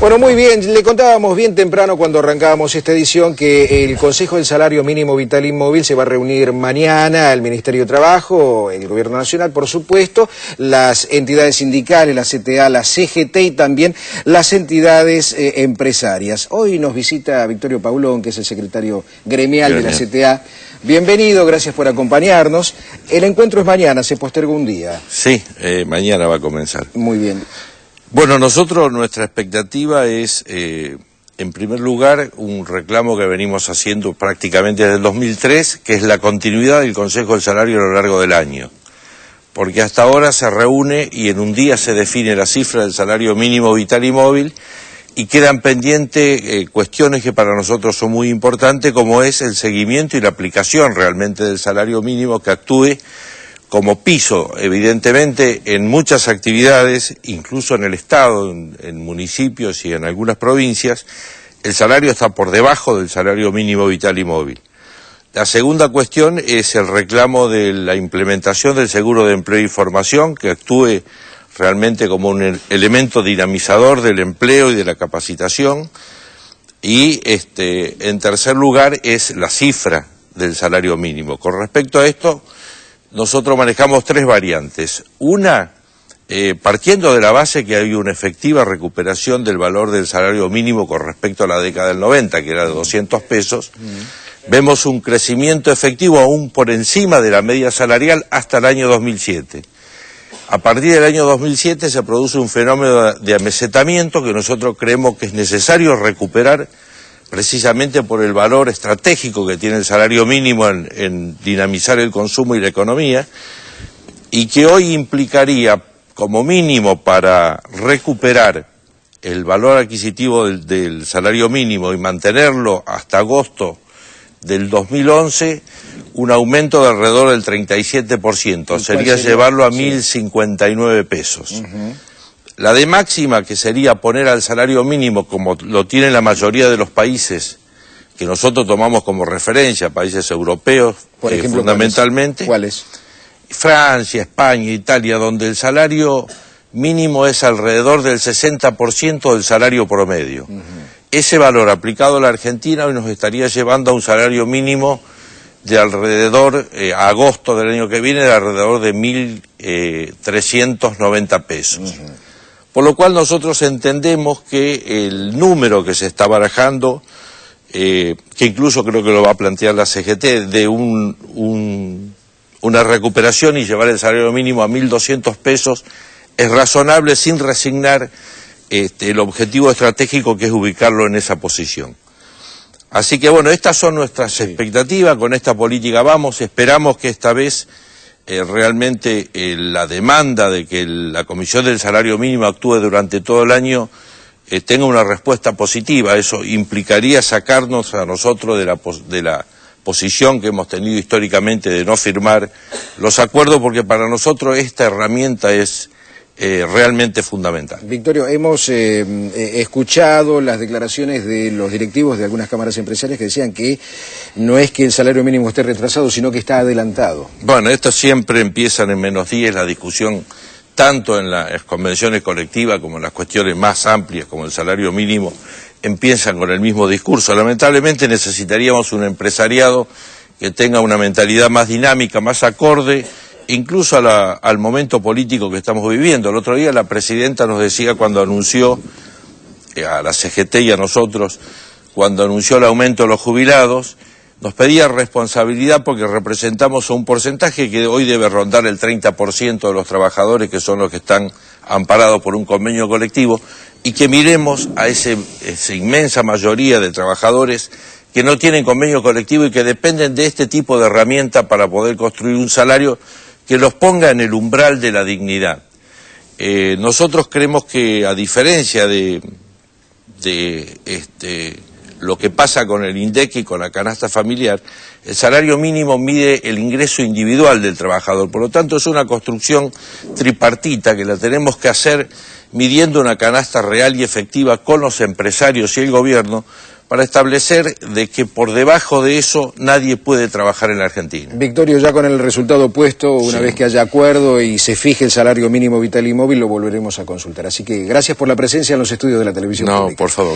Bueno, muy bien, le contábamos bien temprano cuando arrancábamos esta edición que el Consejo del Salario Mínimo Vital y Móvil se va a reunir mañana, el Ministerio de Trabajo, el Gobierno Nacional, por supuesto, las entidades sindicales, la CTA, la CGT y también las entidades empresarias. Hoy nos visita Victorio Paulón, que es el secretario gremial de la CTA. Bienvenido, gracias por acompañarnos. El encuentro es mañana, se postergó un día. Sí, mañana va a comenzar. Muy bien. Bueno, nuestra expectativa es, en primer lugar, un reclamo que venimos haciendo prácticamente desde el 2003, que es la continuidad del Consejo del Salario a lo largo del año. Porque hasta ahora se reúne y en un día se define la cifra del salario mínimo vital y móvil y quedan pendientes cuestiones que para nosotros son muy importantes, como es el seguimiento y la aplicación realmente del salario mínimo que actúe como piso, evidentemente, en muchas actividades, incluso en el Estado, en municipios y en algunas provincias, el salario está por debajo del salario mínimo vital y móvil. La segunda cuestión es el reclamo de la implementación del seguro de empleo y formación, que actúe realmente como un elemento dinamizador del empleo y de la capacitación. Y en tercer lugar es la cifra del salario mínimo. Con respecto a esto, nosotros manejamos tres variantes. Una, partiendo de la base que hay una efectiva recuperación del valor del salario mínimo con respecto a la década del 90, que era de 200 pesos, vemos un crecimiento efectivo aún por encima de la media salarial hasta el año 2007. A partir del año 2007 se produce un fenómeno de amesetamiento que nosotros creemos que es necesario recuperar precisamente por el valor estratégico que tiene el salario mínimo en dinamizar el consumo y la economía, y que hoy implicaría, como mínimo, para recuperar el valor adquisitivo del salario mínimo y mantenerlo hasta agosto del 2011, un aumento de alrededor del 37%, sería llevarlo a 1.059 pesos. La de máxima, que sería poner al salario mínimo, como lo tienen la mayoría de los países que nosotros tomamos como referencia, países europeos, por ejemplo, fundamentalmente. ¿Cuáles? Francia, España, Italia, donde el salario mínimo es alrededor del 60% del salario promedio. Ese valor aplicado a la Argentina hoy nos estaría llevando a un salario mínimo de alrededor, a agosto del año que viene, de alrededor de 1.390 pesos. Por lo cual nosotros entendemos que el número que se está barajando, que incluso creo que lo va a plantear la CGT, de una recuperación y llevar el salario mínimo a 1.200 pesos, es razonable sin resignar el objetivo estratégico que es ubicarlo en esa posición. Así que bueno, estas son nuestras expectativas, con esta política vamos, esperamos que esta vez realmente la demanda de que la Comisión del Salario Mínimo actúe durante todo el año tenga una respuesta positiva. Eso implicaría sacarnos a nosotros de la posición que hemos tenido históricamente de no firmar los acuerdos, porque para nosotros esta herramienta es realmente fundamental. Victorio, hemos escuchado las declaraciones de los directivos de algunas cámaras empresariales que decían que no es que el salario mínimo esté retrasado, sino que está adelantado. Bueno, esto siempre empiezan en -10, la discusión tanto en las convenciones colectivas como en las cuestiones más amplias como el salario mínimo, empiezan con el mismo discurso. Lamentablemente necesitaríamos un empresariado que tenga una mentalidad más dinámica, más acorde, incluso al momento político que estamos viviendo. El otro día la presidenta nos decía, cuando anunció a la CGT y a nosotros, cuando anunció el aumento de los jubilados, nos pedía responsabilidad porque representamos un porcentaje que hoy debe rondar el 30% de los trabajadores, que son los que están amparados por un convenio colectivo, y que miremos a esa inmensa mayoría de trabajadores que no tienen convenio colectivo y que dependen de este tipo de herramienta para poder construir un salario que los ponga en el umbral de la dignidad. Nosotros creemos que, a diferencia de lo que pasa con el INDEC y con la canasta familiar, el salario mínimo mide el ingreso individual del trabajador. Por lo tanto, es una construcción tripartita que la tenemos que hacer midiendo una canasta real y efectiva con los empresarios y el gobierno, para establecer de que por debajo de eso nadie puede trabajar en la Argentina. Victorio, ya con el resultado puesto, una vez que haya acuerdo y se fije el salario mínimo vital y móvil, lo volveremos a consultar. Así que gracias por la presencia en los estudios de la televisión pública. No, por favor.